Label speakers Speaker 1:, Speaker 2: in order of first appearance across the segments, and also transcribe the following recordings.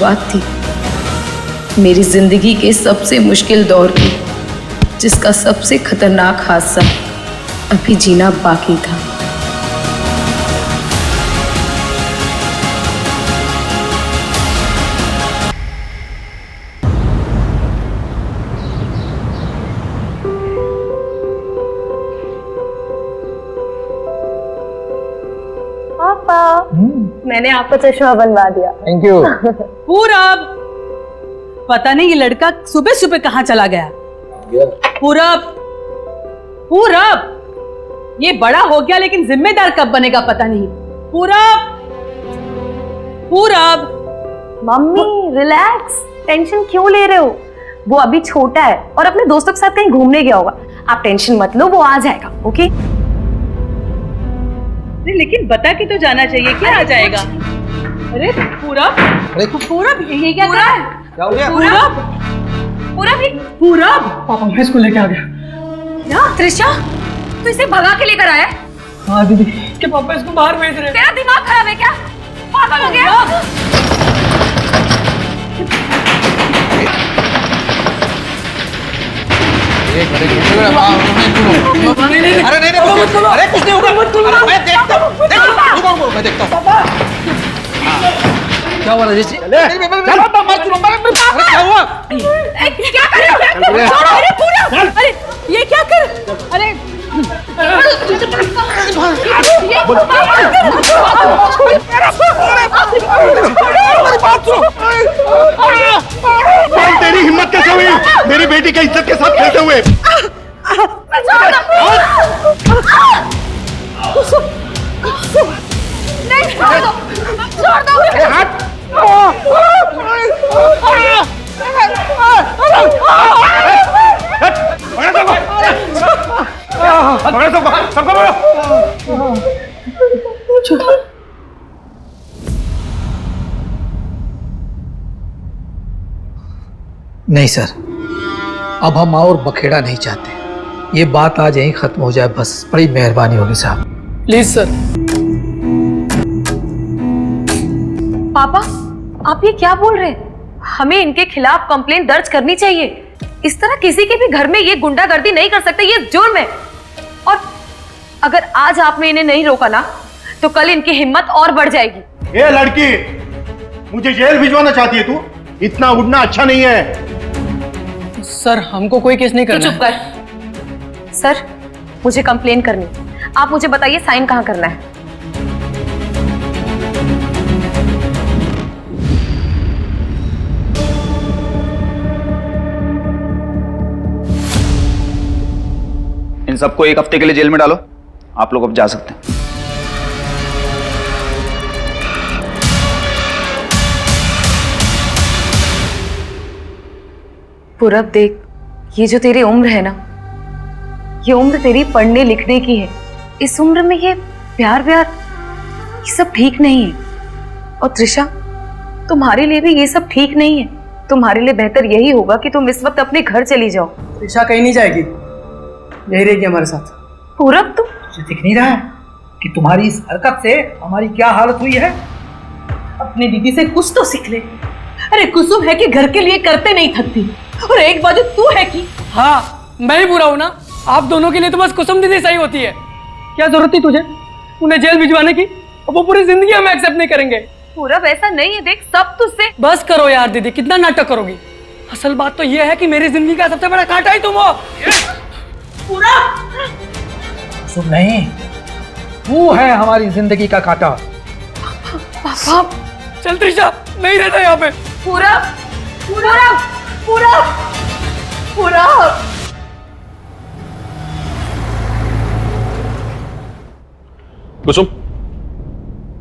Speaker 1: शुरुआत थी मेरी जिंदगी के सबसे मुश्किल दौर की, जिसका सबसे खतरनाक हादसा अभी जीना बाकी था।
Speaker 2: पापा, मैंने आपको चश्मा बनवा दिया।
Speaker 3: Thank you.
Speaker 4: पूरब, पता नहीं ये लड़का सुबह सुबह कहाँ चला गया। पूरब, पूरब, ये बड़ा हो गया लेकिन जिम्मेदार कब बनेगा पता नहीं। पूरब, पूरब।
Speaker 2: मम्मी रिलैक्स, टेंशन क्यों ले रहे हो? वो अभी छोटा है और अपने दोस्तों के साथ कहीं घूमने गया होगा। आप टेंशन मत लो, वो आ जाएगा। ओके?
Speaker 4: लेकिन बता के तो जाना चाहिए, क्या आ जाएगा? अरे पूरब, पूरब ये क्या कर रहा है?
Speaker 3: क्या हो गया?
Speaker 4: पूरब, पूरब।
Speaker 3: पापा मैं इसको लेके आ गया।
Speaker 2: क्या त्रिशा, तू इसे भगा के लेकर आया?
Speaker 3: हाँ दीदी, कि पापा इसको बाहर भेज रहे हैं।
Speaker 2: तेरा दिमाग खराब है क्या? पागल हो गया?
Speaker 3: अरे नहीं, अरे कुछ नहीं होगा। मैं देखता हूँ, मैं देखता हूँ। क्या हुआ राजेश जी? क्या हुआ?
Speaker 2: क्या कर रहे हो? अरे पूरा, अरे ये क्या कर? अरे
Speaker 5: तेरी हिम्मत कैसे हुई मेरी बेटी की इज्जत के साथ खेलते हुए?
Speaker 2: नहीं, छोड़ दो, छोड़ दो।
Speaker 3: नहीं सर, अब हम और बखेड़ा नहीं चाहते। ये बात आज यहीं खत्म हो जाए बस। बड़ी मेहरबानी होगी साहब। Please sir.
Speaker 2: पापा, आप ये क्या बोल रहे हैं? हमें इनके खिलाफ कंप्लेंट दर्ज करनी चाहिए। इस तरह किसी के भी घर में ये गुंडागर्दी नहीं कर सकते, ये जुर्म है। और अगर आज आपने इन्हें नहीं रोका ना, तो कल इनकी हिम्मत और बढ़ जाएगी।
Speaker 5: ये लड़की मुझे जेल भिजवाना चाहती है तू? इतना उड़ना अच्छा नहीं है।
Speaker 3: सर हमको कोई केस नहीं करना।
Speaker 2: चुप कर। सर, मुझे कंप्लेन करनी। आप मुझे बताइए साइन कहाँ करना है?
Speaker 6: इन सबको 1 हफ्ते के लिए जेल में डालो। आप लोग अब जा सकते हैं।
Speaker 2: पूरब देख, ये जो तेरी उम्र है ना, ये उम्र तेरी पढ़ने लिखने की है। इस उम्र में ये प्यार व्यार ये सब ठीक नहीं है। और त्रिशा, तुम्हारे लिए भी ये सब ठीक नहीं है। तुम्हारे लिए बेहतर यही होगा कि तुम इस वक्त अपने घर चली जाओ।
Speaker 3: त्रिशा कहीं नहीं जाएगी, यही रहेगी हमारे साथ।
Speaker 2: पूरब, तुम
Speaker 3: तुझे दिख नहीं रहा है कि तुम्हारी इस हरकत से हमारी क्या हालत हुई है?
Speaker 4: अपनी दीदी से कुछ तो सीख ले। अरे कुसुम है कि घर के लिए करते नहीं थकती, और एक बाजू तू है कि
Speaker 7: हाँ मैं ही बुरा हूं ना। आप दोनों के लिए तो बस कुसुम दीदी सही होती है। क्या जरूरत थी तुझे उन्हें जेल भिजवाने की? अब वो पूरी जिंदगी हम एक्सेप्ट नहीं करेंगे।
Speaker 2: पूरब, ऐसा नहीं है। देख, सब तुझसे।
Speaker 7: बस करो यार दीदी, कितना नाटक करोगी? असल बात तो ये है कि मेरी जिंदगी का सबसे बड़ा कांटा ही तुम हो।
Speaker 4: पूरा
Speaker 3: सुन नहीं, तू है हमारी जिंदगी का कांटा।
Speaker 2: पापा,
Speaker 7: चल त्रिशा, नहीं रहता यहाँ पे।
Speaker 2: पूरब, पूरब, पूरब, पूरब।
Speaker 8: कुसुम,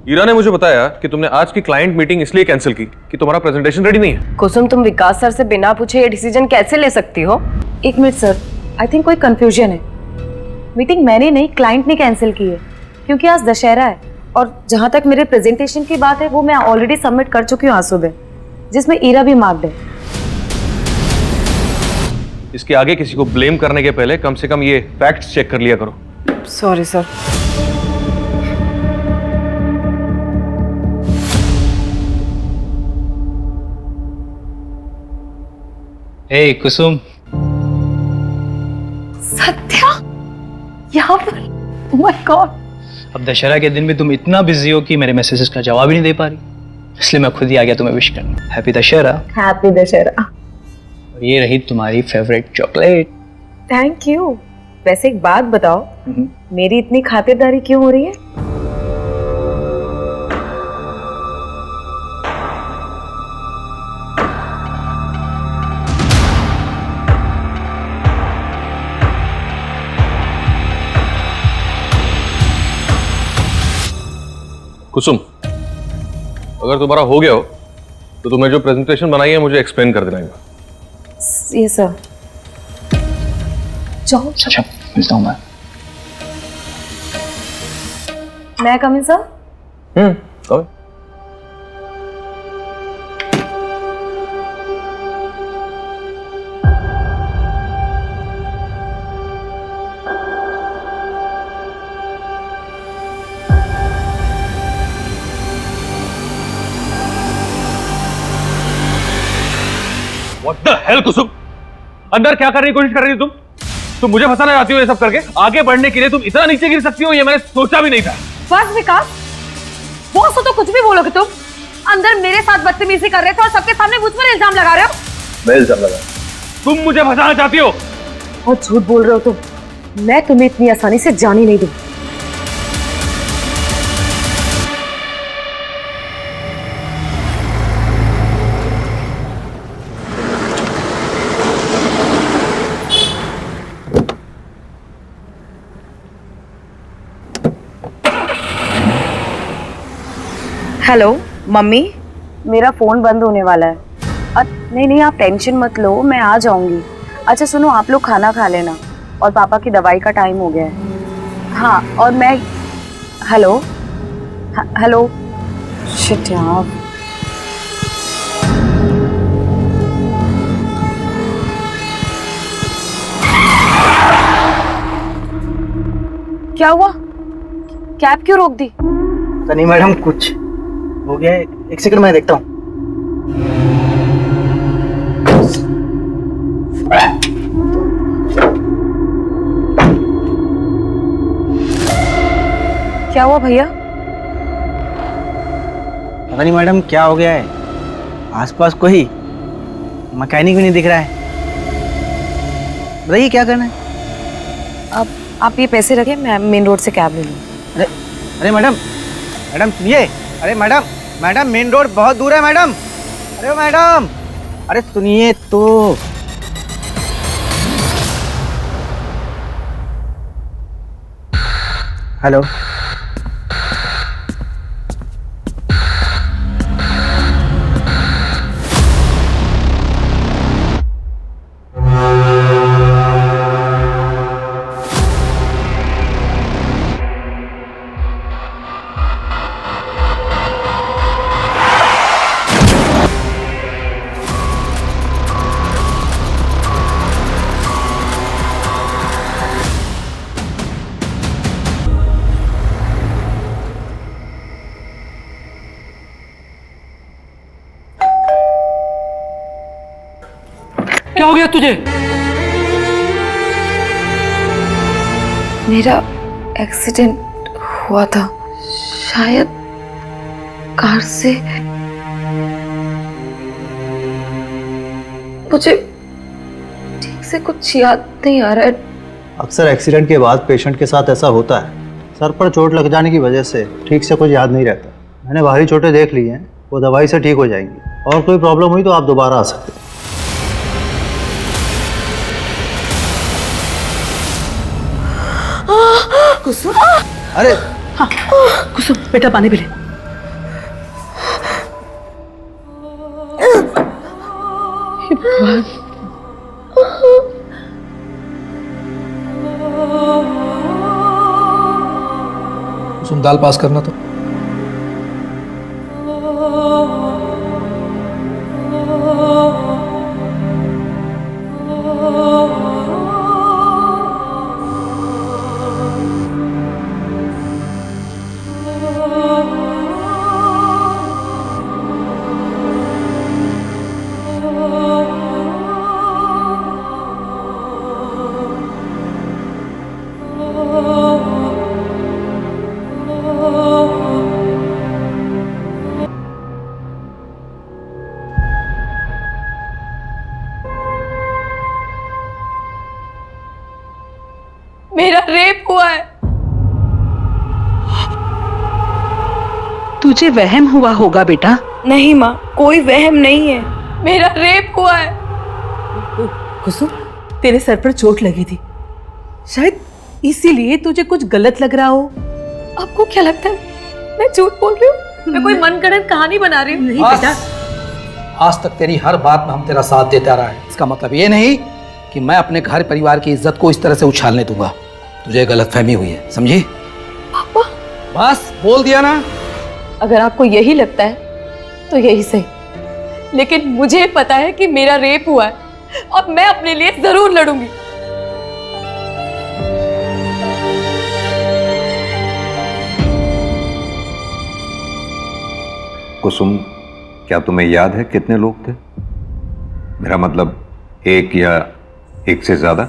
Speaker 8: ईरा ने मुझे बताया कि तुमने आज की क्लाइंट मीटिंग इसलिए कैंसिल की कि तुम्हारा प्रेजेंटेशन रेडी नहीं है।
Speaker 2: कुसुम, तुम विकास सर से बिना पूछे ये डिसीजन कैसे ले सकती हो? एक मिनट सर, आई थिंक कोई कंफ्यूजन है। मीटिंग मैंने नहीं, क्लाइंट ने कैंसिल की है, क्योंकि आज दशहरा है। और जहां तक मेरे प्रेजेंटेशन की बात है, वो मैं ऑलरेडी सबमिट कर चुकी हूँ आज सुबह, जिसमें ईरा भी मार्क्ड है।
Speaker 8: इसके आगे किसी को ब्लेम करने के पहले कम से कम ये फैक्ट्स चेक कर लिया करो।
Speaker 2: Sorry sir.
Speaker 9: Hey Kusum,
Speaker 2: Satya यहाँ पर? Oh my God!
Speaker 9: अब दशहरा के दिन भी तुम इतना बिजी हो कि मेरे मैसेजेस का जवाब ही नहीं दे पा रही, इसलिए मैं खुद ही आ गया तुम्हें विश करने। हैप्पी दशहरा।
Speaker 2: हैप्पी दशहरा।
Speaker 9: और ये रही तुम्हारी फेवरेट चॉकलेट।
Speaker 2: Thank you. वैसे एक बात बताओ, मेरी इतनी खातिरदारी क्यों हो रही है?
Speaker 8: कुसुम, अगर तुम्हारा हो गया हो तो तुम्हें जो प्रेजेंटेशन बनाई है मुझे एक्सप्लेन कर देना एक बार।
Speaker 2: ये सर। जाओ।
Speaker 9: अच्छा, मिलता हूँ
Speaker 2: मैं कम इन सर?
Speaker 8: कहो। What the hell, कुसुम? अंदर क्या करने की कोशिश कर रही हो तुम मुझे फंसाना चाहती हो ये सब करके? आगे बढ़ने के लिए तुम इतना नीचे गिर सकती हो, ये मैंने सोचा भी नहीं था।
Speaker 2: बस विकास, बॉस हो तो कुछ भी बोलोगे तुम। अंदर मेरे साथ बदतमीजी कर रहे थे और सबके सामने मुझ पर इल्जाम लगा रहे हो।
Speaker 8: मैं इल्जाम लगा? तुम मुझे फंसाना चाहती हो?
Speaker 2: बहुत झूठ बोल रहे हो तुम। मैं तुम्हें इतनी आसानी से जाने नहीं दूं। हेलो मम्मी, मेरा फोन बंद होने वाला है। नहीं नहीं, आप टेंशन मत लो, मैं आ जाऊंगी। अच्छा सुनो, आप लोग खाना खा लेना और पापा की दवाई का टाइम हो गया है। हाँ, और मैं हेलो हेलो शिट यार। क्या हुआ? कैब क्यों रोक दी?
Speaker 10: नहीं मैडम, कुछ हो गया है। एक सेकंड मैं देखता हूँ।
Speaker 2: क्या हुआ भैया?
Speaker 10: पता नहीं मैडम क्या हो गया है, आसपास कोई मैकेनिक भी नहीं दिख रहा है। बताइए क्या करना है?
Speaker 2: आप ये पैसे रखें, मैं मेन रोड से कैब ले लूँ।
Speaker 10: अरे अरे मैडम, मैडम सुनिए। अरे मैडम, मैडम मेन रोड बहुत दूर है मैडम। अरे मैडम, अरे सुनिए तो। हेलो,
Speaker 7: क्या हो गया तुझे?
Speaker 2: मेरा एक्सीडेंट हुआ था, शायद कार से। मुझे ठीक से कुछ याद नहीं आ रहा है।
Speaker 11: अक्सर एक्सीडेंट के बाद पेशेंट के साथ ऐसा होता है। सर पर चोट लग जाने की वजह से ठीक से कुछ याद नहीं रहता। मैंने बाहरी चोटें देख ली हैं, वो दवाई से ठीक हो जाएंगी। और कोई प्रॉब्लम हुई तो आप दोबारा आ सकते हैं।
Speaker 4: कुसुम,
Speaker 11: अरे
Speaker 4: हाँ कुसुम बेटा, पानी पी ले।
Speaker 3: कुसुम, दाल पास करना तो।
Speaker 4: तुझे वहम हुआ होगा बेटा।
Speaker 2: नहीं माँ, कोई वहम नहीं है, मेरा रेप हुआ है।
Speaker 4: कुसुम, तेरे सर पर चोट लगी थी, शायद इसीलिए तुझे कुछ गलत लग रहा हो।
Speaker 2: आपको क्या लगता है मैं झूठ बोल रही हूँ? मैं कोई मनगढ़ंत कहानी बना रही हूँ?
Speaker 4: नहीं बेटा,
Speaker 3: आज तक तेरी हर बात में हम तेरा साथ देता रहा है। इसका मतलब ये नहीं कि मैं अपने घर परिवार की इज्जत को इस तरह से उछालने दूंगा। तुझे गलतफहमी हुई है, समझी?
Speaker 2: पापा,
Speaker 3: बस बोल दिया ना।
Speaker 2: अगर आपको यही लगता है तो यही सही, लेकिन मुझे पता है कि मेरा रेप हुआ है और मैं अपने लिए जरूर लड़ूंगी।
Speaker 12: कुसुम, क्या तुम्हें याद है कितने लोग थे? मेरा मतलब एक या एक से ज्यादा?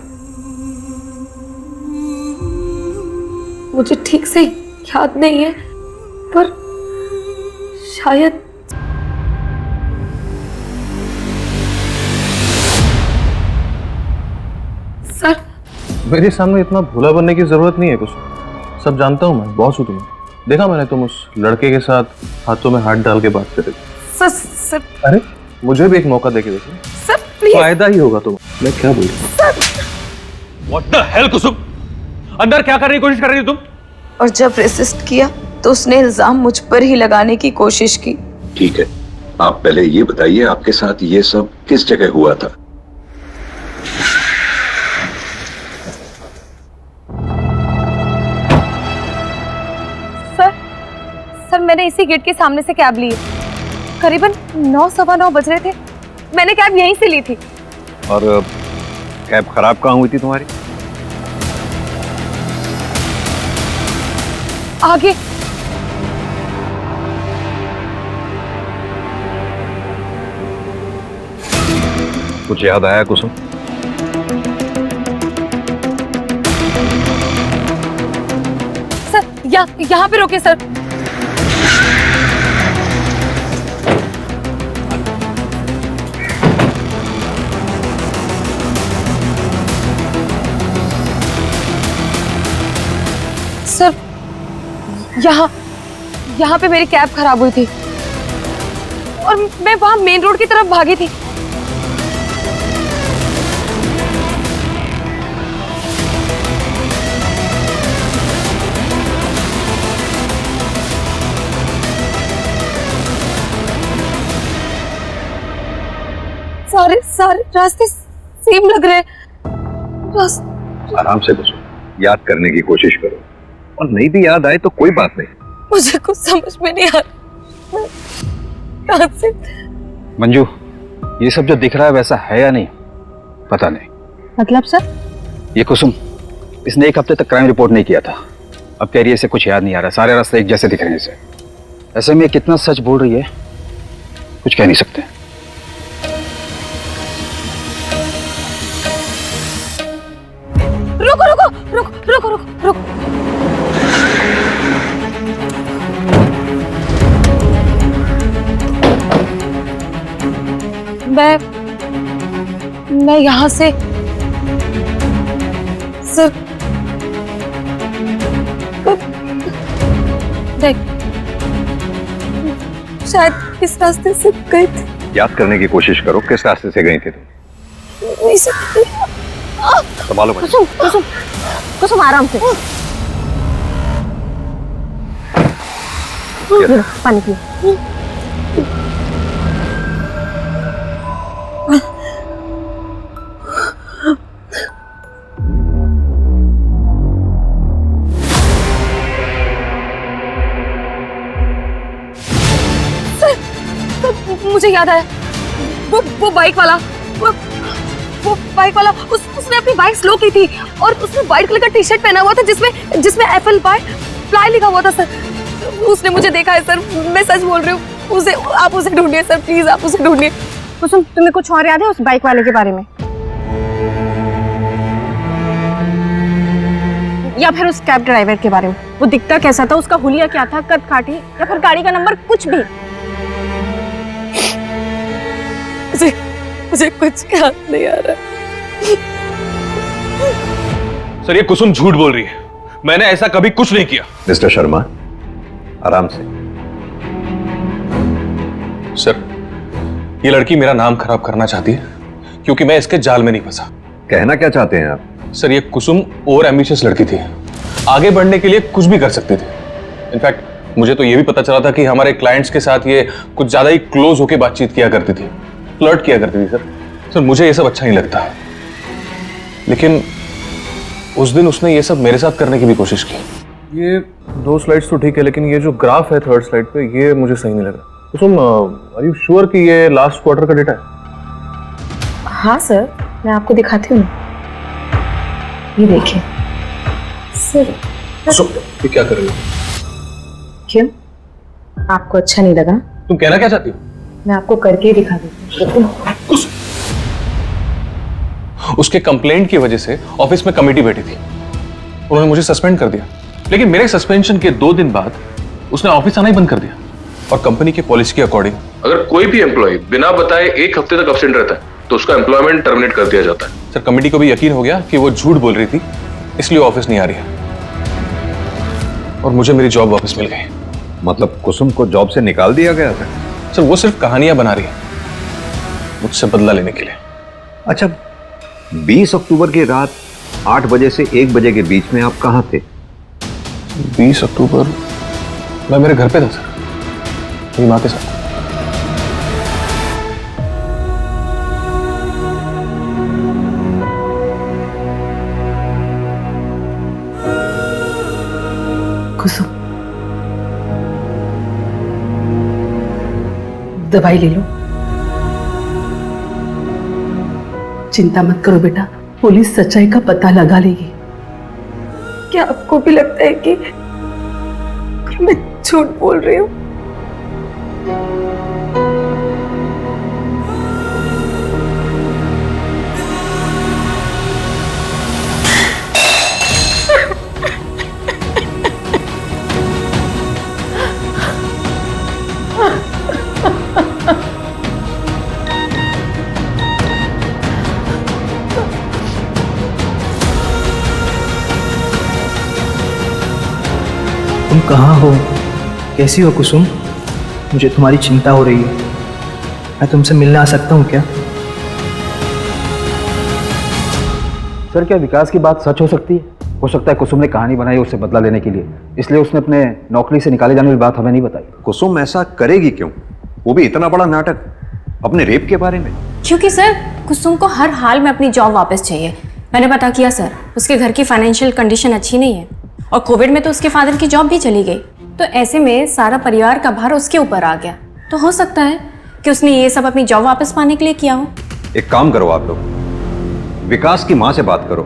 Speaker 2: मुझे ठीक से याद नहीं है, पर शायद सर।
Speaker 8: मेरे सामने इतना भोला बनने की जरूरत नहीं है कुछ। सब जानता हूँ मैं, बॉस हूँ तुम्हें। देखा मैंने तुम उस लड़के के साथ हाथों में हाथ डाल के बात कर रहे थे।
Speaker 2: सर सर,
Speaker 8: अरे मुझे भी एक मौका देके देखो,
Speaker 2: सर प्लीज।
Speaker 8: फायदा ही होगा तुम्हें। मैं क्या बोल रहा हूँ? What the hell कुसुम, अंदर क्या करने की कोशिश कर रही हो तुम?
Speaker 2: और जब रेसिस्ट किया तो उसने इल्जाम मुझ पर ही लगाने की कोशिश की।
Speaker 12: ठीक है, आप पहले ये बताइए आपके साथ ये सब किस जगह हुआ था?
Speaker 2: सर मैंने इसी गेट के सामने से कैब ली है। करीबन 9:15 बज रहे थे। मैंने कैब यहीं से ली थी।
Speaker 12: और कैब खराब कहाँ हुई थी तुम्हारी?
Speaker 2: आगे।
Speaker 12: कुछ याद आया कुसुम?
Speaker 2: सर यहाँ पे रोके सर। सर यहाँ पे मेरी कैब खराब हुई थी और मैं वहां मेन रोड की तरफ भागी थी। सारे रास्ते सेम लग रहे हैं।
Speaker 12: आराम से कुसुम, याद करने की कोशिश करो, और नहीं भी याद आए तो कोई बात नहीं।
Speaker 2: मुझे कुछ समझ में नहीं आ रहा। कहां से?
Speaker 6: मंजू, ये सब जो दिख रहा है वैसा है या नहीं पता नहीं।
Speaker 4: मतलब सर?
Speaker 6: ये कुसुम, इसने 1 हफ्ते तक क्राइम रिपोर्ट नहीं किया था। अब कह रही है इसे कुछ याद नहीं आ रहा, सारे रास्ते एक जैसे दिख रहे हैं इसे। ऐसे में कितना सच बोल रही है कुछ कह नहीं सकते।
Speaker 2: रुको रुको रुको रुको रुको रुको। मैं यहाँ से सर देख, शायद इस रास्ते से गई थी।
Speaker 12: याद करने की कोशिश करो, किस रास्ते से गई थी तुम?
Speaker 2: नहीं सकती।
Speaker 12: संभालो
Speaker 2: कुसुम कुसुम कुसुम, आराम से। पानी पियो। मुझे याद आया, वो बाइक वाला, वो बाइक वाला उसने अपनी बाइक स्लो की थी और उसने व्हाइट कलर का टी शर्ट पहना हुआ था जिसमें एप्पल फ्लाई लिखा हुआ था सर। उसने मुझे देखा है सर, मैं सच बोल रही हूँ। आप उसे ढूंढिए सर, प्लीज आप उसे ढूंढिए।
Speaker 13: कुसुम, तुम्हें कुछ और याद है उस बाइक वाले के बारे में, या फिर उस कैब ड्राइवर के बारे में? वो दिखता कैसा था, उसका हुलिया क्या था, कद काठी या फिर गाड़ी का नंबर, कुछ भी?
Speaker 2: मुझे कुछ याद नहीं आ रहा।
Speaker 8: सर ये कुसुम झूठ बोल रही है, मैंने ऐसा कभी कुछ नहीं किया।
Speaker 12: मिस्टर शर्मा, आराम से।
Speaker 8: सर, ये लड़की मेरा नाम खराब करना चाहती है क्योंकि मैं इसके जाल में नहीं फंसा।
Speaker 12: कहना क्या चाहते हैं आप?
Speaker 8: सर, ये कुसुम ओवर एम्बिशियस लड़की थी, आगे बढ़ने के लिए कुछ भी कर सकती थी। इनफैक्ट मुझे तो ये भी पता चला था कि हमारे क्लाइंट्स के साथ ये कुछ ज्यादा ही क्लोज होकर बातचीत किया करती थी, फ्लर्ट किया करती थी। सर मुझे ये सब अच्छा नहीं लगता, लेकिन उस दिन उसने ये सब मेरे साथ करने की भी कोशिश की। ये 2 स्लाइड्स तो ठीक है, लेकिन ये जो ग्राफ है 3rd स्लाइड पे, ये मुझे सही नहीं लगा। कुसुम, आर यू श्योर कि ये लास्ट क्वार्टर का डेटा है?
Speaker 2: हाँ सर, मैं आपको दिखाती हूँ। ये देखिए सर।
Speaker 8: ये क्या कर रही हो?
Speaker 2: क्यों, आपको अच्छा नहीं लगा?
Speaker 8: तुम कहना क्या चाहती हो?
Speaker 2: मैं आपको करके ही दिखा देती हूँ।
Speaker 8: उसके कंप्लेंट की वजह से ऑफिस में कमेटी बैठी थी, उन्होंने मुझे सस्पेंड कर दिया, लेकिन मेरे सस्पेंशन के 2 दिन बाद उसने ऑफिस आना ही बंद कर दिया। और कंपनी की पॉलिसी के अकॉर्डिंग अगर कोई भी एम्प्लॉय बिना बताए 1 हफ्ते तक एब्सेंट रहता है तो उसका एम्प्लॉयमेंट टर्मिनेट कर दिया जाता है। सर, कमेटी को भी यकीन हो गया कि वो झूठ बोल रही थी, इसलिए ऑफिस नहीं आ रही है और मुझे मेरी जॉब वापस मिल गई।
Speaker 12: मतलब कुसुम को जॉब से निकाल दिया गया था?
Speaker 8: सर, वो सिर्फ कहानियां बना रही है मुझसे बदला लेने के लिए।
Speaker 12: अच्छा, 20 अक्टूबर की रात 8 बजे से 1 बजे के बीच में आप कहाँ थे?
Speaker 8: 20 अक्टूबर मैं मेरे घर पे था सर, मेरी माँ के साथ।
Speaker 4: कुसुम, दवाई ले लो। चिंता मत करो बेटा, पुलिस सच्चाई का पता लगा लेगी।
Speaker 2: क्या आपको भी लगता है कि मैं झूठ बोल रही हूँ?
Speaker 9: तुम कहाँ हो? कैसी हो कुसुम? मुझे तुम्हारी चिंता हो रही है। मैं तुमसे मिलने आ सकता हूँ क्या?
Speaker 6: सर, क्या विकास की बात सच हो सकती है? हो सकता है कुसुम ने कहानी बनाई उससे बदला लेने के लिए, इसलिए उसने अपने नौकरी से निकाले जाने की बात हमें नहीं बताई।
Speaker 12: कुसुम ऐसा करेगी क्यों? वो भी इतना बड़ा नाटक अपने रेप के बारे में।
Speaker 13: क्योंकि सर कुसुम को हर हाल में अपनी जॉब वापस चाहिए। मैंने पता किया सर, उसके घर की फाइनेंशियल कंडीशन अच्छी नहीं है और कोविड में तो उसके फादर की जॉब भी चली गई, तो ऐसे में सारा परिवार का भार उसके ऊपर आ गया। तो हो सकता है कि उसने ये सब अपनी जॉब वापस पाने के लिए किया हो।
Speaker 12: एक काम करो आप लोग, विकास की माँ से बात करो,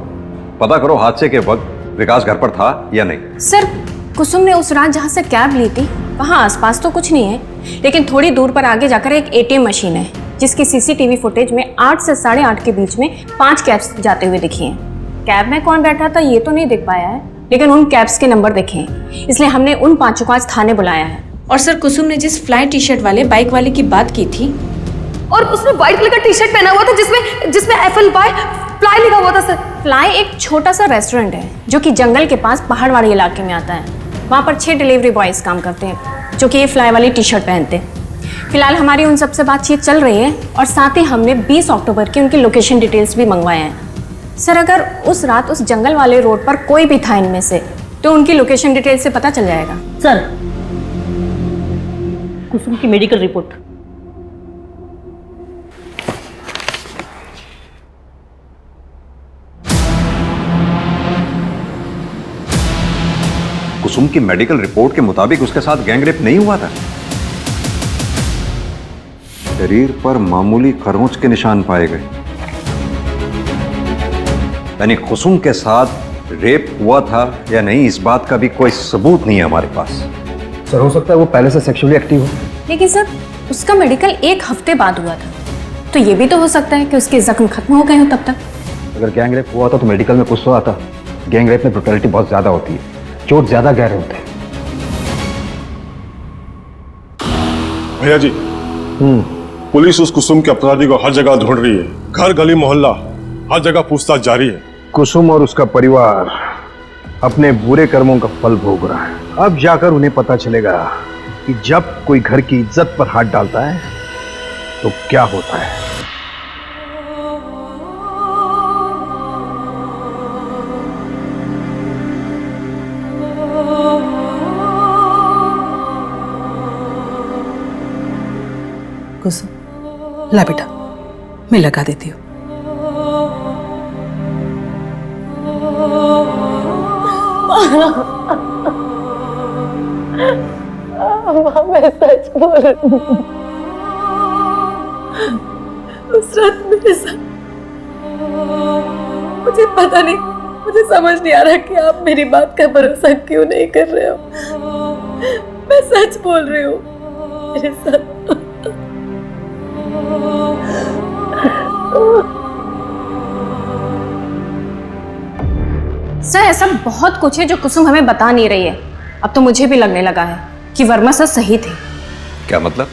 Speaker 12: पता करो हादसे के वक्त विकास घर पर था या नहीं।
Speaker 13: सर, कुसुम ने उस रात जहाँ से कैब ली थी वहाँ आसपास तो कुछ नहीं है, लेकिन थोड़ी दूर पर आगे जाकर एक ATM मशीन है जिसकी CCTV फुटेज में 8 से 8:30 के बीच में 5 कैब्स जाते हुए दिखी हैं। कैब में कौन बैठा था ये तो नहीं दिख पाया है, लेकिन उन कैब्स के नंबर देखे हैं, इसलिए हमने उन 5 को आज थाने बुलाया है।
Speaker 1: और सर, कुसुम ने जिस फ्लाई टी-शर्ट वाले बाइक वाले की बात की थी,
Speaker 2: और उसने व्हाइट कलर का टी-शर्ट पहना हुआ था जिसमें FLY फ्लाई लिखा हुआ था सर।
Speaker 13: फ्लाई एक छोटा सा रेस्टोरेंट है जो कि जंगल के पास पहाड़ वाले इलाके में आता है। वहाँ पर 6 डिलीवरी बॉयज काम करते हैं जो कि ये फ्लाई वाली टी-शर्ट पहनते हैं। फिलहाल हमारी उन सबसे बातचीत चल रही है और साथ ही हमने 20 अक्टूबर की उनकी लोकेशन डिटेल्स भी मंगवाए हैं। सर, अगर उस रात उस जंगल वाले रोड पर कोई भी था इनमें से तो उनकी लोकेशन डिटेल से पता चल जाएगा।
Speaker 4: सर, कुसुम की मेडिकल रिपोर्ट।
Speaker 12: कुसुम की मेडिकल रिपोर्ट के मुताबिक उसके साथ गैंगरेप नहीं हुआ था। शरीर पर मामूली खरोंच के निशान पाए गए, यानी कुसुम के साथ रेप हुआ था या नहीं इस बात का भी कोई सबूत नहीं है हमारे पास।
Speaker 6: सर, हो सकता है वो पहले से सेक्सुअली एक्टिव हो।
Speaker 13: लेकिन सर, उसका मेडिकल 1 हफ्ते बाद हुआ था, तो ये भी तो हो सकता है कि उसके जख्म खत्म हो गए हो तब तक।
Speaker 6: अगर गैंगरेप हुआ था तो मेडिकल में कुछ तो आता। गैंगरेप में ब्रुटैलिटी बहुत ज्यादा होती है, चोट ज्यादा गहरे होते हैं।
Speaker 5: भैया जी, पुलिस उस कुसुम के अपराधी को हर जगह ढूंढ रही है, घर गली मोहल्ला हर जगह पूछताछ जारी है।
Speaker 14: कुसुम और उसका परिवार अपने बुरे कर्मों का फल भोग रहा है। अब जाकर उन्हें पता चलेगा कि जब कोई घर की इज्जत पर हाथ डालता है तो क्या होता है।
Speaker 4: कुसुम, ला बेटा, मैं लगा देती हूँ।
Speaker 1: मैं सच बोल रही हूँ। उस रात मेरे साथ, मुझे पता नहीं, मुझे समझ नहीं आ रहा कि आप मेरी बात का भरोसा क्यों नहीं कर रहे हो। मैं सच बोल रही हूँ, मेरे साथ
Speaker 13: सर ऐसा बहुत कुछ है जो कुसुम हमें बता नहीं रही है। अब तो मुझे भी लगने लगा है कि वर्मा सर सही थे।
Speaker 12: क्या मतलब?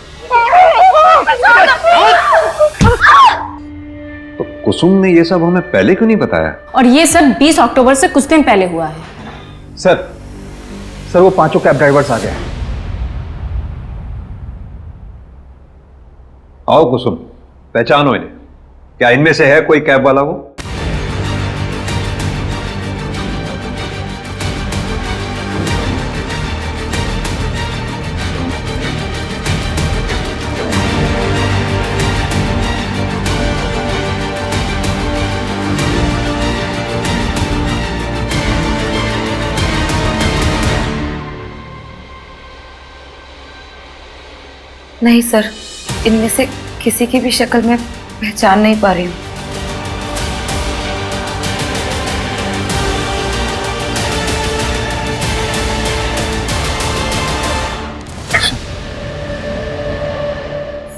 Speaker 12: तो कुसुम ने ये सब हमें पहले क्यों नहीं बताया?
Speaker 13: और ये सब 20 अक्टूबर से कुछ दिन पहले हुआ है।
Speaker 6: सर वो 5 कैब ड्राइवर्स आ गए।
Speaker 12: आओ कुसुम, पहचानो इन्हें। क्या इनमें से है कोई कैब वाला? वो
Speaker 2: नहीं सर, इनमें से किसी की भी शक्ल मैं पहचान नहीं पा रही हूँ।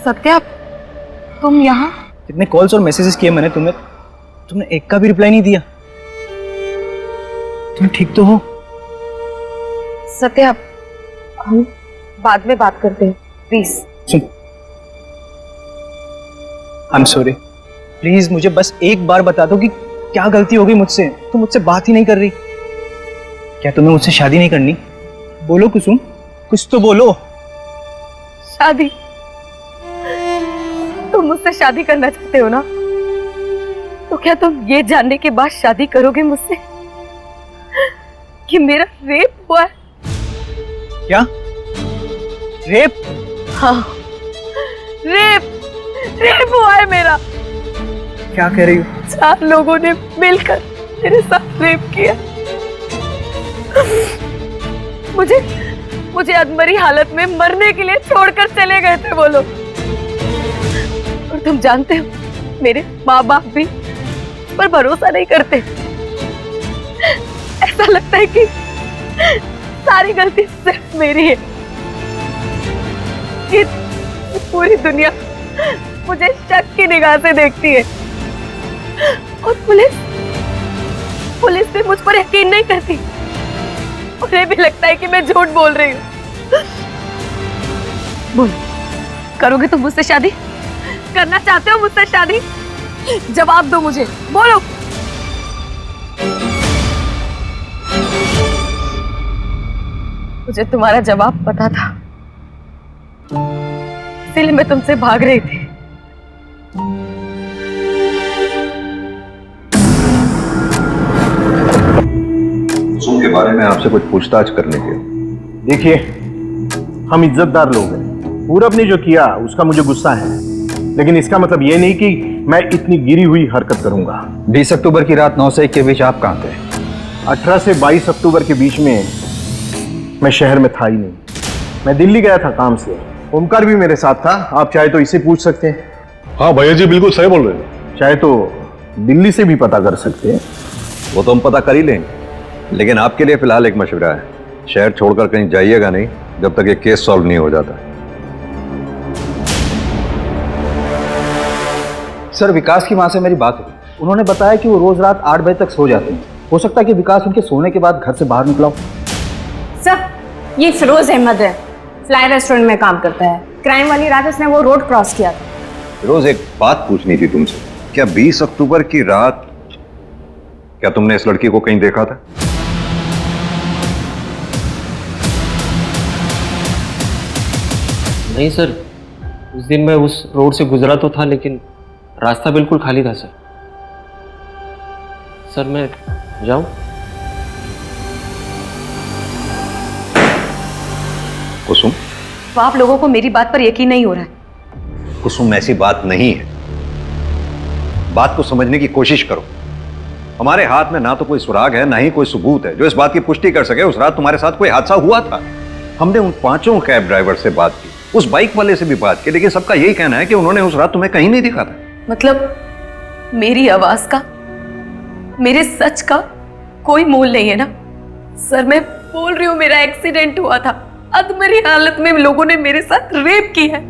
Speaker 9: सत्या, तुम यहाँ? कितने कॉल्स और मैसेजेस किए मैंने तुम्हें, तुमने एक का भी रिप्लाई नहीं दिया। तुम ठीक तो हो?
Speaker 2: सत्या, हम बाद में बात करते हैं, please.
Speaker 9: I am sorry, please मुझे बस एक बार बता दो कि क्या गलती हो गई मुझसे। तुम मुझसे बात ही नहीं कर रही। क्या तुम्हें मुझसे शादी नहीं करनी? बोलो कुसुम, कुछ तो बोलो।
Speaker 2: शादी? तुम मुझसे शादी करना चाहते हो ना? तो क्या तुम ये जानने के बाद शादी करोगे मुझसे कि मेरा रेप हुआ है?
Speaker 9: क्या रेप?
Speaker 2: हाँ, रेप हुआ है मेरा।
Speaker 9: क्या कह रही हो?
Speaker 2: 4 लोगों ने मिलकर मेरे साथ रेप किया। मुझे अधमरी हालत में मरने के लिए छोड़कर चले गए थे वो लोग। और तुम जानते हो, मेरे माँ बाप भी इस पर भरोसा नहीं करते। ऐसा लगता है कि सारी गलती सिर्फ मेरी है। कि पूरी दुनिया मुझे शक की निगाह से देखती है और पुलिस भी मुझ पर यकीन नहीं करती। उन्हें भी लगता है कि मैं झूठ बोल रही हूँ। बोल, करोगे तुम मुझसे शादी? करना चाहते हो मुझसे शादी? जवाब दो मुझे, बोलो। मुझे तुम्हारा जवाब पता था, इसलिए मैं तुमसे भाग रही थी।
Speaker 12: कुसुम के बारे में आपसे कुछ पूछताछ करने के।
Speaker 14: देखिए, हम इज्जतदार लोग हैं। पूरब ने जो किया उसका मुझे गुस्सा है, लेकिन इसका मतलब ये नहीं कि मैं इतनी गिरी हुई हरकत करूंगा।
Speaker 6: 20 अक्टूबर की रात 9 से 1 के बीच आप कहाँ थे?
Speaker 14: 18 से 22 अक्टूबर के बीच में मैं शहर में था ही नहीं। मैं दिल्ली गया था काम से। ओमकार भी मेरे साथ था। आप चाहे तो इसे पूछ सकते हैं।
Speaker 5: हाँ भैया जी, बिल्कुल सही बोल रहे हैं।
Speaker 14: चाहे तो दिल्ली से भी पता कर सकते हैं।
Speaker 12: वो तो हम पता कर ही लेंगे, लेकिन आपके लिए फिलहाल एक मशवरा है। शहर छोड़कर कहीं जाइएगा नहीं जब तक ये केस सॉल्व नहीं हो जाता।
Speaker 6: सर, विकास की माँ से मेरी बात हुई। उन्होंने बताया कि वो रोज रात 8 बजे तक सो जाते हैं। हो सकता है कि विकास उनके सोने के बाद घर से बाहर निकला हो।
Speaker 13: सर, ये फिरोज अहमद है, फ्लाई रेस्टोरेंट में काम करता है। क्राइम वाली रात उसने वो रोड क्रॉस किया था।
Speaker 12: रोज एक बात पूछनी थी तुमसे। क्या 20 अक्टूबर की रात क्या तुमने इस लड़की को कहीं देखा था?
Speaker 15: नहीं सर, उस दिन मैं उस रोड से गुजरा तो था, लेकिन रास्ता बिल्कुल खाली था सर। सर मैं जाऊं?
Speaker 12: कुसुम,
Speaker 2: तो आप लोगों को मेरी बात पर यकीन नहीं हो रहा है?
Speaker 12: कुसुम ऐसी बात नहीं है। बात को समझने की कोशिश करो। हमारे हाथ में ना तो कोई सुराग है, ना ही कोई सबूत है जो इस बात की पुष्टि कर सके उस रात तुम्हारे साथ कोई हादसा हुआ था। हमने उन 5 कैब ड्राइवर से बात की, उस बाइक वाले से भी बात की, लेकिन सबका यही कहना है कि उन्होंने उस रात तुम्हें कहीं नहीं दिखा था।
Speaker 2: मतलब मेरी आवाज का, मेरे सच का कोई मोल नहीं है ना? सर मैं बोल रही हूँ, मेरा एक्सीडेंट हुआ था, अधमरी हालत में लोगों ने मेरे साथ रेप की है,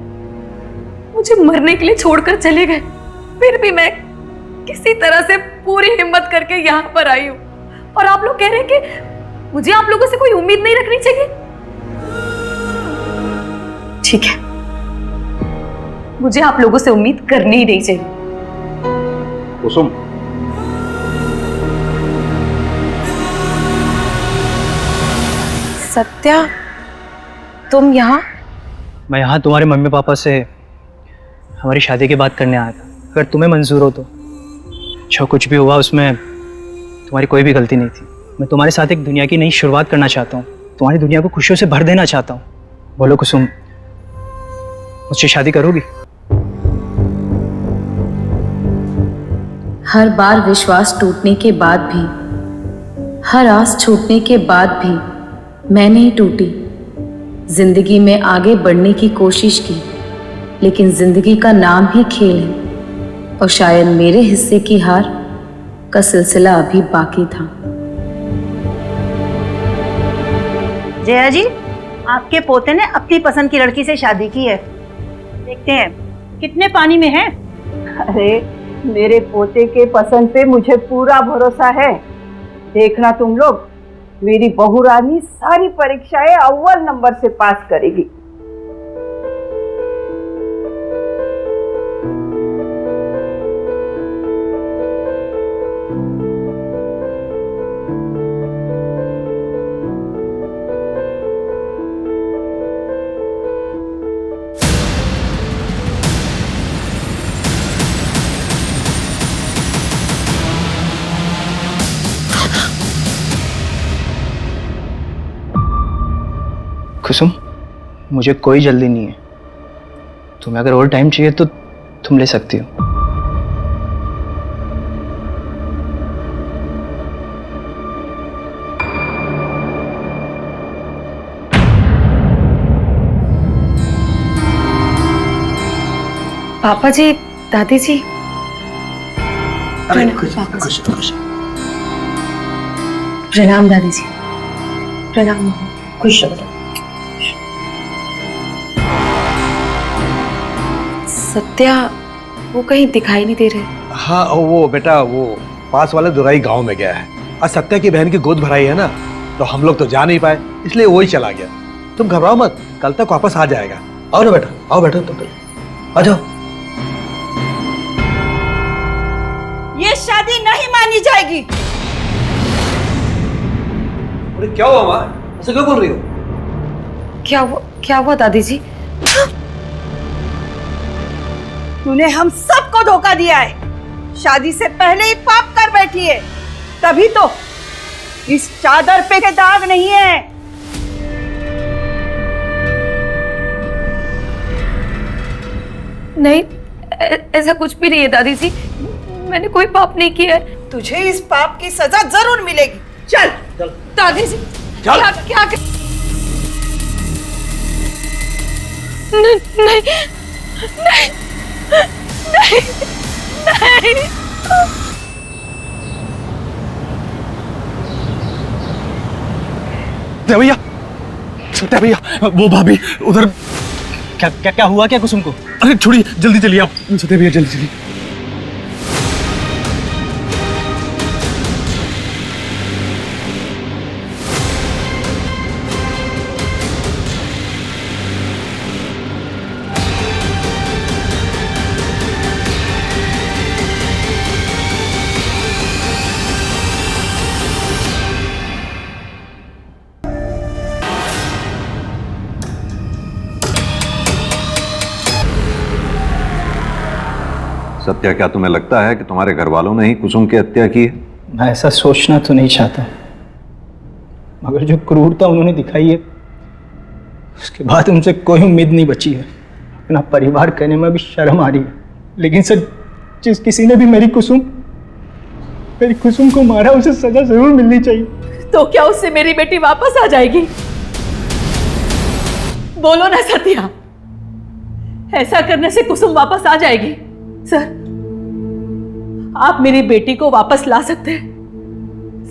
Speaker 2: मुझे मरने के लिए छोड़कर चले गए, फिर भी मैं किसी तरह से पूरी हिम्मत करके यहाँ पर आई हूँ, और आप लोग कह रहे हैं कि मुझे आप लोगों से कोई उम्मीद नहीं रखनी चाहिए। ठीक है, मुझे आप लोगों से उम्मीद करनी ही नहीं चाहिए।
Speaker 12: कुसुम,
Speaker 2: सत्या, तुम यहाँ?
Speaker 9: मैं यहाँ तुम्हारे मम्मी पापा से हमारी शादी की बात करने आया था। अगर तुम्हें मंजूर हो तो। जो कुछ भी हुआ उसमें तुम्हारी कोई भी गलती नहीं थी। मैं तुम्हारे साथ एक दुनिया की नई शुरुआत करना चाहता हूँ, तुम्हारी दुनिया को खुशियों से भर देना चाहता हूँ। बोलो कुसुम, मुझसे शादी करोगी?
Speaker 1: हर बार विश्वास टूटने के बाद भी, हर आस छूटने के बाद भी मैं नहीं टूटी। जिंदगी में आगे बढ़ने की कोशिश की, लेकिन जिंदगी का नाम ही खेल है, और शायद मेरे हिस्से की हार का सिलसिला अभी बाकी था।
Speaker 16: जया जी, आपके पोते ने अपनी पसंद की लड़की से शादी की है। देखते हैं कितने पानी में है।
Speaker 17: अरे मेरे पोते के पसंद पे मुझे पूरा भरोसा है। देखना तुम लोग, मेरी बहू रानी सारी परीक्षाएं अव्वल नंबर से पास करेगी।
Speaker 9: कुसुम, मुझे कोई जल्दी नहीं है। तुम्हें अगर और टाइम चाहिए तो तुम ले सकती हो।
Speaker 2: पापा जी, दादी जी, प्रणाम दादी जी। प्रणाम। खुश रहो। सत्या, वो कहीं दिखाई नहीं दे रहे।
Speaker 14: हाँ, वो बेटा वो पास वाले दुराई गांव में गया है। आज सत्या की बहन की गोद भराई है ना, तो हम लोग तो जा नहीं पाए, इसलिए वो ही चला गया। तुम घबराओ मत, कल तक वापस आ जाएगा। आओ ना बेटा, आओ बेटा, तुम आ जाओ।
Speaker 16: ये शादी नहीं मानी जाएगी।
Speaker 3: अरे क्या हुआ माँ, ऐसे क्यों बोल रही हो?
Speaker 2: क्या हुआ दादी जी?
Speaker 16: तूने हम सबको धोखा दिया है। शादी से पहले ही पाप कर बैठी है, तभी तो इस चादर पे के दाग नहीं है।
Speaker 2: नहीं, ऐसा कुछ भी नहीं है दादी जी, मैंने कोई पाप नहीं किया है।
Speaker 16: तुझे इस पाप की सजा जरूर मिलेगी। चल
Speaker 2: दादी जी,
Speaker 16: चल।
Speaker 2: क्या नहीं नहीं नहीं नहीं नहीं।
Speaker 14: भैया, सत्या भैया, वो भाभी उधर।
Speaker 9: क्या क्या क्या हुआ क्या कुसुम को?
Speaker 14: अरे छोड़िए, जल्दी चलिए आप। सत्या भैया जल्दी चलिए।
Speaker 12: सत्या, क्या तुम्हें लगता है कि तुम्हारे घर वालों ने ही कुसुम की हत्या की है?
Speaker 9: मैं ऐसा सोचना तो नहीं चाहता, मगर जो क्रूरता उन्होंने दिखाई है उसके बाद उनसे कोई उम्मीद नहीं बची है। अपना परिवार कहने में भी शर्म आ रही है। लेकिन सर, जिस किसी ने भी मेरी कुसुम को मारा उसे सजा जरूर मिलनी चाहिए।
Speaker 4: तो क्या उससे मेरी बेटी वापस आ जाएगी? बोलो ना सत्या, ऐसा करने से कुसुम वापस आ जाएगी? सर, आप मेरी बेटी को वापस ला सकते हैं,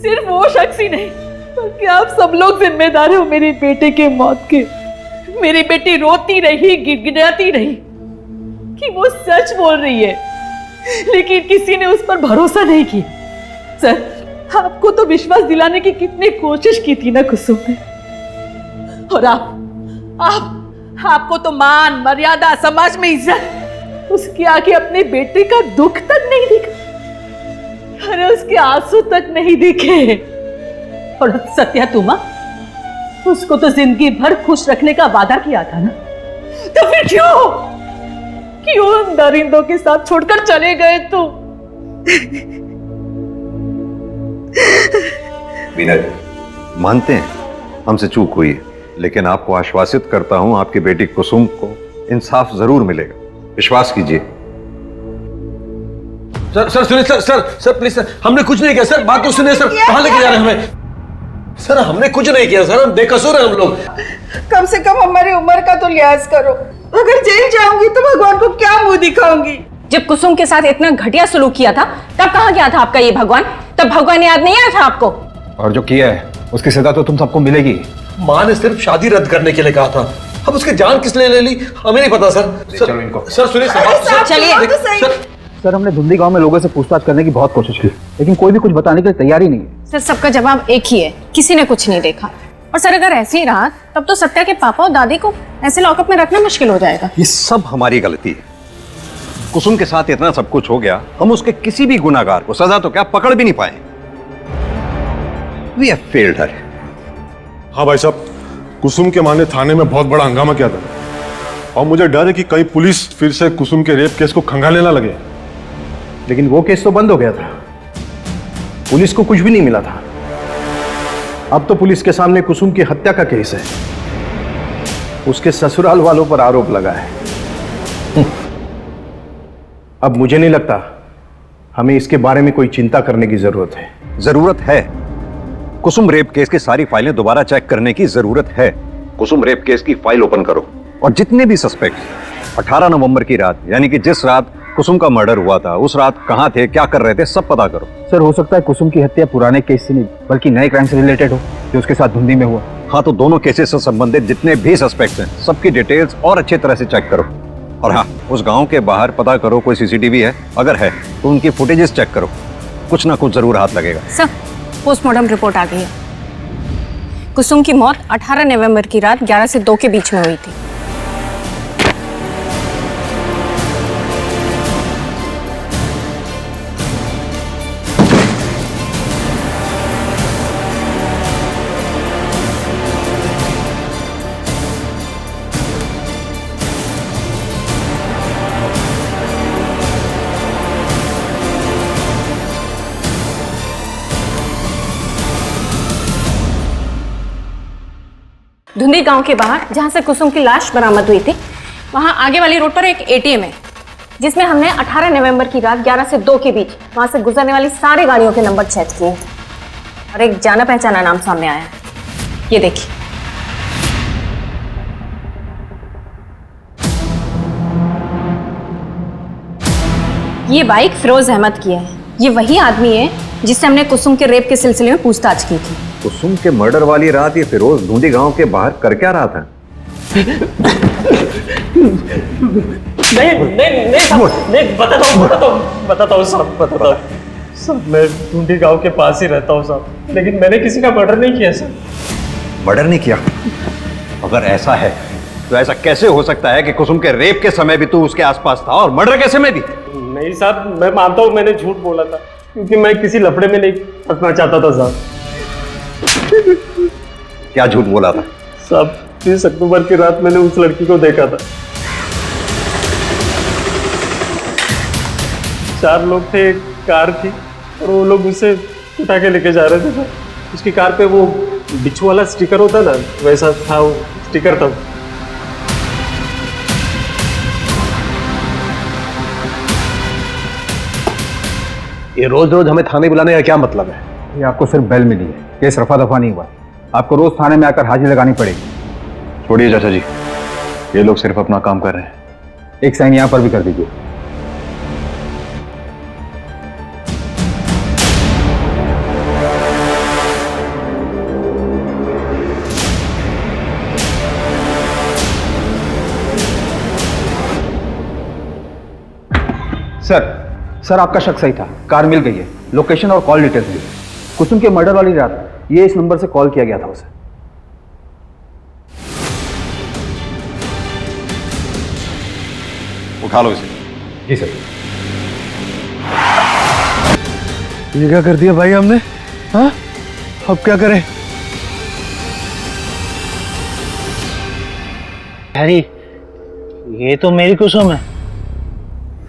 Speaker 4: सिर्फ वो शख्स ही नहीं बल्कि आप सब लोग जिम्मेदार हो मेरी बेटी के मौत के। मेरी बेटी रोती रही, गिड़गिड़ाती रही कि वो सच बोल रही है, लेकिन किसी ने उस पर भरोसा नहीं किया। सर, आपको तो विश्वास दिलाने की कितनी कोशिश की थी ना कुसुम ने, और आपको तो मान, मर्यादा, समाज में इज्जत, उसके आगे अपने बेटे का दुख तक नहीं दिखा। अरे उसके आंसू तक नहीं दिखे। और सत्या, तुम उसको तो जिंदगी भर खुश रखने का वादा किया था ना, तो फिर क्यों उन दरिंदों के साथ छोड़कर चले गए तुम?
Speaker 12: मीना जी, मानते हैं हमसे चूक हुई है, लेकिन आपको आश्वासित करता हूं आपकी बेटी कुसुम को इंसाफ जरूर मिलेगा, विश्वास कीजिए।
Speaker 14: सर सुनिए, सर प्लीज सर, हमने कुछ नहीं किया सर, बात तो सुनिए सर, कहाँ लेके जा रहे हैं हमें? सर हमने कुछ नहीं किया सर, हम बेकसूर हैं हम लोग।
Speaker 16: कम से कम हमारी उम्र का तो लिहाज करो। अगर जेल जाऊंगी तो भगवान को क्या मुंह दिखाऊंगी?
Speaker 13: जब कुसुम के साथ इतना घटिया सलूक किया था तब कहाँ गया था आपका ये भगवान? तब भगवान याद नहीं आया था आपको?
Speaker 6: और जो किया है उसकी सजा तो तुम सबको मिलेगी।
Speaker 14: माँ ने सिर्फ शादी रद्द करने के लिए कहा था, अब उसकी जान किस लिए ले ली हमें नहीं पता सर।
Speaker 6: चलो इनको।
Speaker 14: सर सुनिए
Speaker 13: चलिए।
Speaker 6: सर हमने धुंधी गांव में लोगों से पूछताछ करने की बहुत कोशिश की, लेकिन कोई भी कुछ बताने के लिए तैयार ही नहीं है।
Speaker 13: सर, सबका जवाब एक ही है, किसी ने कुछ नहीं देखा। और सर, अगर ऐसे ही रहा तब तो सत्या के पापा और दादी को ऐसे लॉकअप में रखना मुश्किल हो जाएगा।
Speaker 12: ये सब हमारी गलती है। कुसुम के साथ इतना सब कुछ हो गया, हम उसके किसी भी गुनाहगार को सजा तो क्या पकड़ भी नहीं पाए। We have failed her.
Speaker 5: हाँ भाई साहब, कुसुम के मां ने थाने में बहुत बड़ा हंगामा किया था, और मुझे डर है कि कहीं पुलिस फिर से कुसुम के रेप केस को खंगालने ना लगे।
Speaker 14: लेकिन वो केस तो बंद हो गया था, पुलिस को कुछ भी नहीं मिला था। अब तो पुलिस के सामने कुसुम की हत्या का केस है, उसके ससुराल वालों पर आरोप लगा है। अब मुझे नहीं लगता हमें इसके बारे में कोई चिंता करने की जरूरत है।
Speaker 12: जरूरत है। कुसुम रेप केस की सारी फाइलें दोबारा चेक करने की जरूरत है। कुसुम रेप केस की फाइल ओपन करो और जितने भी सस्पेक्ट 18 नवंबर की रात, यानी कि जिस रात कुसुम का मर्डर हुआ था, उस रात कहां थे, क्या कर रहे थे, सब पता करो।
Speaker 6: सर हो सकता है कुसुम की हत्या पुराने केस से नहीं बल्कि नए क्राइम से रिलेटेड हो जो उसके साथ धुंधी में हुआ।
Speaker 12: हाँ, तो दोनों केसेस से संबंधित जितने भी सस्पेक्ट्स हैं सबकी डिटेल्स और अच्छी तरह से चेक करो। और हाँ, उस गांव के बाहर पता करो कोई सीसीटीवी है, अगर है तो उनकी फुटेजेस चेक करो, कुछ ना कुछ जरूर हाथ लगेगा।
Speaker 13: सर, पोस्टमार्टम रिपोर्ट आ गई है। कुसुम की मौत 18 नवंबर की रात 11 से 2 के बीच में हुई थी। धुंधी गांव के बाहर जहां से कुसुम की लाश बरामद हुई थी, वहां आगे वाली रोड पर एक एटीएम है जिसमें हमने 18 नवंबर की रात 11 से 2 के बीच वहां से गुजरने वाली सारी गाड़ियों के नंबर चेक किए और एक जाना पहचाना नाम सामने आया है। ये देखिए, ये बाइक फिरोज अहमद की है। ये वही आदमी है जिससे हमने कुसुम के रेप के सिलसिले में पूछताछ की थी।
Speaker 12: कुसुम के मर्डर वाली रात ये फिरोज धुंधी गांव के बाहर कर क्या रहा था?
Speaker 15: नहीं बताता हूँ साहब, मैं धुंधी गांव के पास ही रहता हूँ साहब, लेकिन मैंने किसी का मर्डर नहीं किया सर।
Speaker 12: मर्डर नहीं किया? अगर ऐसा है तो ऐसा कैसे हो सकता है कि कुसुम के रेप के समय भी तू उसके आसपास था और मर्डर के समय भी?
Speaker 15: नहीं साहब, मैं मानता हूँ मैंने झूठ बोला था, क्योंकि मैं किसी लफड़े में नहीं फंसना चाहता था साहब।
Speaker 12: क्या झूठ बोला था?
Speaker 15: साहब, 30 अक्टूबर की रात मैंने उस लड़की को देखा था। 4 लोग थे, एक कार थी और वो लोग उसे उठा के लेके जा रहे थे सर। उसकी कार पे वो बिच्छू वाला स्टिकर होता ना, वैसा था वो स्टिकर था।
Speaker 14: ये रोज रोज हमें थाने बुलाने का क्या मतलब है?
Speaker 6: ये आपको सिर्फ बेल मिली है, केस रफा दफा नहीं हुआ। आपको रोज थाने में आकर हाजिरी लगानी पड़ेगी।
Speaker 8: छोड़िए चाचा जी, ये लोग सिर्फ अपना काम कर रहे हैं।
Speaker 6: एक साइन यहां पर भी कर दीजिए। सर आपका शक सही था, कार मिल गई है, लोकेशन और कॉल डिटेल्स भी। कुसुम के मर्डर वाली रात ये इस नंबर से कॉल किया गया था उसे।
Speaker 12: उठा लो इसे।
Speaker 6: जी सर।
Speaker 14: ये क्या कर दिया भाई हमने? हाँ, अब क्या करें?
Speaker 11: हैरी, ये तो मेरी कुसुम है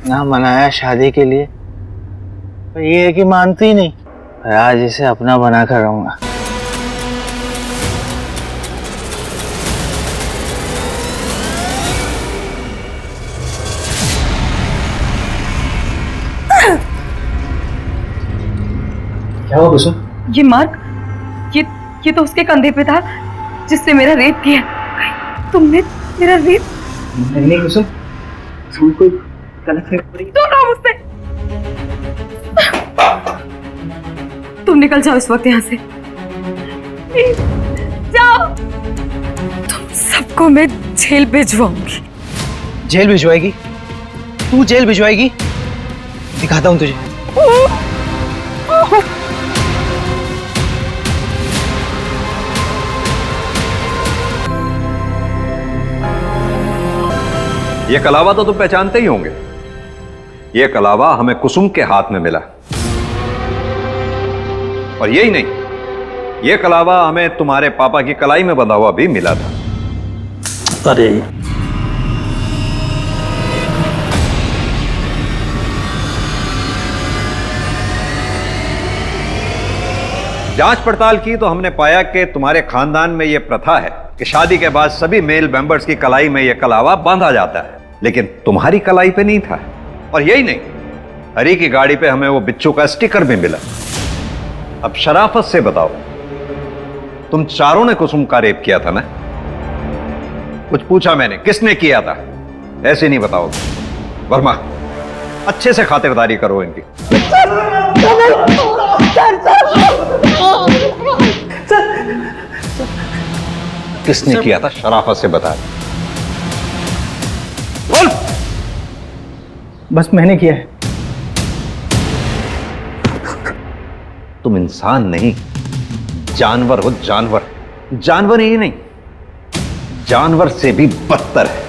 Speaker 11: ना, मनाया शादी के लिए, पर ये है कि मानती नहीं। आज इसे अपना बनाकर रहूंगा।
Speaker 9: क्या हुआ कुसुम?
Speaker 2: ये मार्क, ये तो उसके कंधे पे था जिससे मेरा रेप किया। तुमने मेरा रेप?
Speaker 9: नहीं कुसुम, तुम कोई गलत है।
Speaker 2: दूर रहो मुझसे। तुम निकल जाओ इस वक्त यहाँ से, प्लीज जाओ। तुम सबको मैं जेल भिजवाऊंगी।
Speaker 9: जेल भिजवाएगी? तू जेल भिजवाएगी? दिखाता हूं तुझे।
Speaker 12: ये कलावा तो तुम पहचानते ही होंगे। ये कलावा हमें कुसुम के हाथ में मिला, और यही नहीं, ये कलावा हमें तुम्हारे पापा की कलाई में बंधा हुआ भी मिला था।
Speaker 11: अरे
Speaker 12: जांच पड़ताल की तो हमने पाया कि तुम्हारे खानदान में यह प्रथा है कि शादी के बाद सभी मेल मेंबर्स की कलाई में यह कलावा बांधा जाता है, लेकिन तुम्हारी कलाई पे नहीं था। और यही नहीं, हरी की गाड़ी पे हमें वो बिच्छू का स्टिकर भी मिला। अब शराफत से बताओ, तुम चारों ने कुसुम का रेप किया था ना? कुछ पूछा मैंने, किसने किया था? ऐसे नहीं बताओगे। वर्मा, अच्छे से खातिरदारी करो इनकी। किसने किया था? शराफत से बता। बोल।
Speaker 9: बस मैंने किया है।
Speaker 12: तुम इंसान नहीं, जानवर हो। जानवर, जानवर ही नहीं, जानवर से भी बदतर है।